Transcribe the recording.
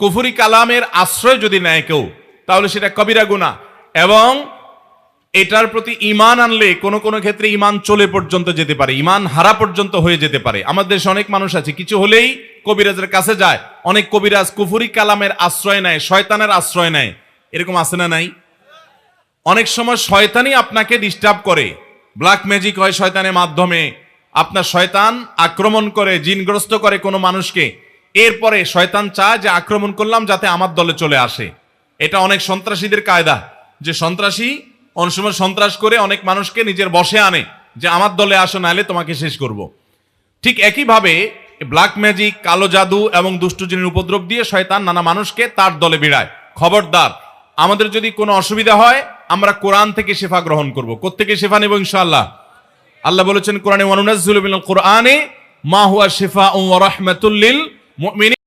কুফরি কালামের আশ্রয় যদি নেয় কেউ, তাহলে সেটা কবিরা গুনাহ, এবং এটার প্রতি ঈমান আনলে কোন কোন ক্ষেত্রে ঈমান চলে পর্যন্ত যেতে পারে, ঈমান হারা পর্যন্ত হয়ে যেতে পারে। আমাদের দেশে অনেক মানুষ আছে, কিছু হলেই কবিরাজের কাছে যায়। অনেক কবিরাজ কুফরি কালামের আশ্রয় নেয়, শয়তানের আশ্রয় নেয়। এরকম আছে না নাই? অনেক সময় শয়তানই আপনাকে ডিস্টার্ব করে, ব্ল্যাক ম্যাজিক হয় শয়তানের মাধ্যমে, আপনার শয়তান আক্রমণ করে, জিনগ্রস্ত করে কোনো মানুষকে। এরপরে শয়তান চায় যে আক্রমণ করলাম যাতে আমার দলে চলে আসে। এটা অনেক সন্ত্রাসীদের কায়দা, যে সন্ত্রাসী অনেক সময় সন্ত্রাস করে অনেক মানুষকে নিজের বশে আনে, যে আমার দলে আসো, নাহলে তোমাকে শেষ করব। ঠিক একইভাবে ব্ল্যাক ম্যাজিক, কালো জাদু এবং দুষ্টু জিনের উপদ্রব দিয়ে শয়তান নানা মানুষকে তার দলে ভিড়ায়। খবরদার, আমাদের যদি কোনো অসুবিধা হয় আমরা কোরআন থেকে শিফা গ্রহণ করব। কোত্থেকে শিফা নেব? ইনশাআল্লাহ। আল্লাহ বলেছেন কোরআনে, ওয়ানুনাজ্জিলু মিনাল কুরআনি মা হুয়া শিফাউন ওয়া রাহমাতুল লিল মুমিনিন।